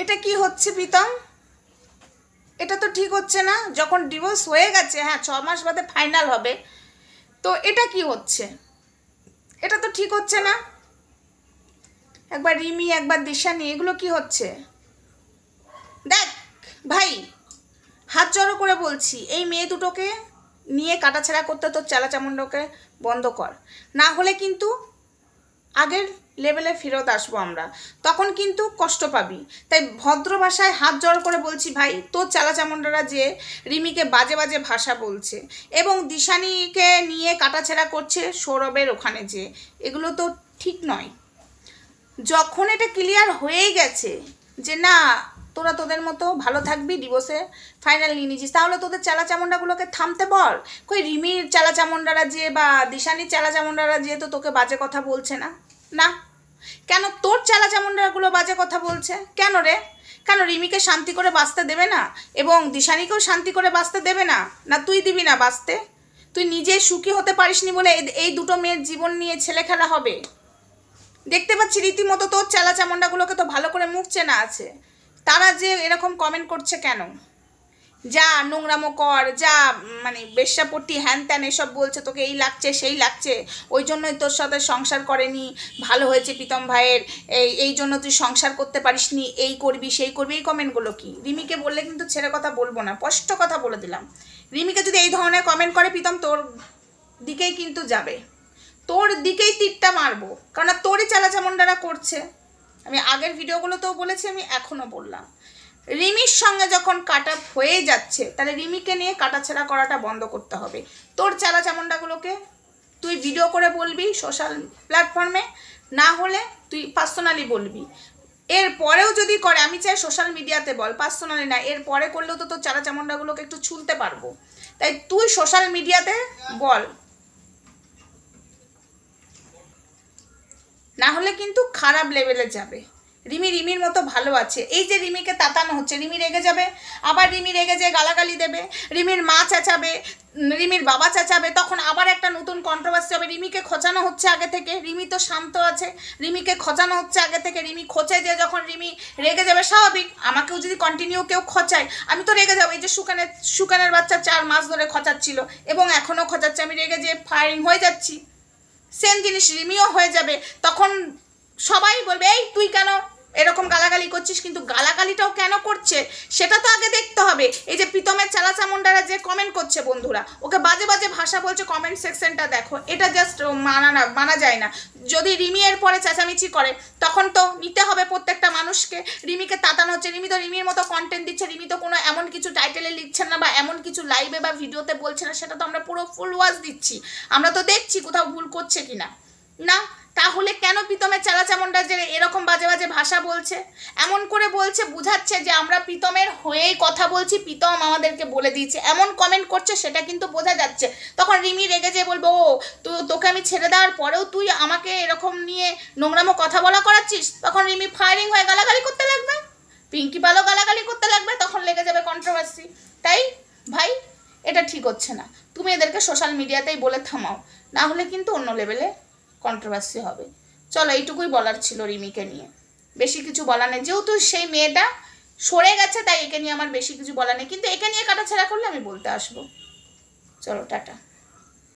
এটা কি হচ্ছে প্রীতম? এটা তো ঠিক হচ্ছে না। যখন ডিভোর্স হয়ে গেছে, হ্যাঁ 6 মাস বাদে ফাইনাল হবে, তো এটা কি হচ্ছে? এটা তো ঠিক হচ্ছে না। একবার রিমি, একবার দিশানি, এগুলো কি হচ্ছে? দেখ ভাই, হাত জড়ো করে বলছি, এই মেয়ে দুটোকে নিয়ে কাটাছেড়া করতে তোর চালাচামুন্ডকে বন্ধ কর, না হলে কিন্তু আগের লেভেলে ফেরত আসবো আমরা, তখন কিন্তু কষ্ট পাবি। তাই ভদ্র ভাষায় হাত জড়ো করে বলছি ভাই, তোর চালাচামুন্ডারা যে রিমিকে বাজে বাজে ভাষা বলছে এবং দিশানিকে নিয়ে কাটাছেড়া করছে সৌরভের ওখানে, যে এগুলো তো ঠিক নয়। যখন এটা ক্লিয়ার হয়েই গেছে যে না তোরা তোদের মতো ভালো থাকবি, ডিভোর্সে ফাইনাল নিয়ে নিয়েছিস, তাহলে তোদের চালাচামুন্ডাগুলোকে থামতে বল। কই রিমির চালাচামুন্ডারা যে বা দিশানির চালাচামুন্ডারা যে তো তোকে বাজে কথা বলছে না? না, কেন তোর চালাচামুন্ডাগুলো বাজে কথা বলছে? কেন রে? কেন রিমিকে শান্তি করে বাঁচতে দেবে না এবং দিশানিকেও শান্তি করে বাঁচতে দেবে না? না তুই দিবি না বাঁচতে? তুই নিজে সুখী হতে পারিসনি বলে এই দুটো মেয়ের জীবন নিয়ে ছেলে খেলা হবে? দেখতে পাচ্ছি রীতিমতো তোর চালাচামুন্ডাগুলোকে তো ভালো করে মুখ চেনা আছে, তারা যে এরকম কমেন্ট করছে কেন? যা নোংরামো কর, যা মানে বেশ্যাপট্টি হ্যান ত্যান এসব বলছে, তোকে এই লাগছে সেই লাগছে, ওই জন্যই তোর সাথে সংসার করেনি, ভালো হয়েছে প্রীতম ভাইয়ের, এই জন্য তুই সংসার করতে পারিসনি, এই করবি সেই করবি, এই কমেন্টগুলো কি? রিমিকে বললে কিন্তু ছেড়ে কথা বলবো না, স্পষ্ট কথা বলে দিলাম। রিমিকে যদি এই ধরনের কমেন্ট করে প্রীতম, তোর দিকেই কিন্তু যাবে, তোর দিকেই তীরটা মারবো, কারণ তোরই চালাচামুন্ডারা করছে। আমি আগের ভিডিওগুলোতেও বলেছি, আমি এখনও বললাম, রিমির সঙ্গে যখন কাট আপ হয়ে যাচ্ছে, তাহলে রিমিকে নিয়ে কাটাছেড়া করাটা বন্ধ করতে হবে। তোর চালাচামুন্ডাগুলোকে তুই ভিডিও করে বলবি সোশ্যাল প্ল্যাটফর্মে, না হলে তুই পার্সোনালি বলবি। এর পরেও যদি করে, আমি চাই সোশ্যাল মিডিয়াতে বল, পার্সোনালি না। এর পরে করলেও তো তোর চালাচামুন্ডাগুলোকে একটু ছুলতে পারবো, তাই তুই সোশ্যাল মিডিয়াতে বল, না হলে কিন্তু খারাপ লেভেলে যাবে। রিমির মতো ভালো আছে, এই যে রিমিকে তাতানো হচ্ছে, রিমি রেগে যাবে, আবার রিমি রেগে যেয়ে গালাগালি দেবে, রিমির মা চেঁচাবে, রিমির বাবা চেঁচাবে, তখন আবার একটা নতুন কন্ট্রোভার্সি হবে। রিমিকে খোঁচানো হচ্ছে আগে থেকে, রিমি তো শান্ত আছে, রিমিকে খোঁচানো হচ্ছে আগে থেকে, রিমি খোঁচে যে যখন রিমি রেগে যাবে, স্বাভাবিক। আমাকেও যদি কন্টিনিউ কেউ খোঁচায়, আমি তো রেগে যাবো। এই যে সুকানের বাচ্চা 4 মাস ধরে খোঁচাচ্ছিল এবং এখনও খোঁচাচ্ছে, আমি রেগে যেয়ে ফায়ারিং হয়ে যাচ্ছি, সেম জিনিস রিমিও হয়ে যাবে। তখন সবাই বলবে এই তুই কেন এরকম গালাগালি করছিস, কিন্তু গালাগালিটাও কেন করছে সেটা তো আগে দেখতে হবে। এই যে প্রীতমের চালাচামুন্ডারা যে কমেন্ট করছে, বন্ধুরা ওকে বাজে বাজে ভাষা বলছে, কমেন্ট সেকশনটা দেখো, এটা জাস্ট মানা যায় না। যদি রিমি এর পরে চেঁচামেচি করে, তখন তো নিতে হবে প্রত্যেকটা মানুষকে। রিমিকে তাতানো হচ্ছে, রিমি তো রিমির মতো কন্টেন্ট দিচ্ছে, রিমি তো কোনো এমন কিছু টাইটেলে লিখছেন না বা এমন কিছু লাইভে বা ভিডিওতে বলছে না, সেটা তো আমরা পুরো ফুল ওয়াচ দিচ্ছি, আমরা তো দেখছি কোথাও ভুল করছে কিনা। না, তাহলে কেন প্রীতমের চালাচামুন্ডা যে এরকম বাজে বাজে ভাষা বলছে, এমন করে বলছে, বুঝাচ্ছে যে আমরা প্রীতমের হয়েই কথা বলছি, প্রীতম আমাদেরকে বলে দিয়েছে, এমন কমেন্ট করছে, সেটা কিন্তু বোঝা যাচ্ছে। তখন রিমি রেগে যেয়ে বলবো, ও তোকে আমি ছেড়ে দেওয়ার পরেও তুই আমাকে এরকম নিয়ে নোংরামো কথা বলা করাচ্ছিস, তখন রিমি ফায়ারিং হয়ে গালাগালি করতে লাগবে, পিঙ্কি পালও গালাগালি করতে লাগবে, তখন লেগে যাবে কন্ট্রোভার্সি। তাই ভাই, এটা ঠিক হচ্ছে না, তুমি এদেরকে সোশ্যাল মিডিয়াতেই বলে থামাও, না হলে কিন্তু অন্য লেভেলে কন্ট্রোভার্সি হবে। চলো, এইটুকুই বলার ছিল রিমিকে নিয়ে, বেশি কিছু বলা নেই। যেহেতু সেই মেয়েটা সরে গেছে, তাই একে নিয়ে আমার বেশি কিছু বলা নেই, কিন্তু একে নিয়ে কাটাছেড়া করলে আমি বলতে আসবো। চলো, টাটা।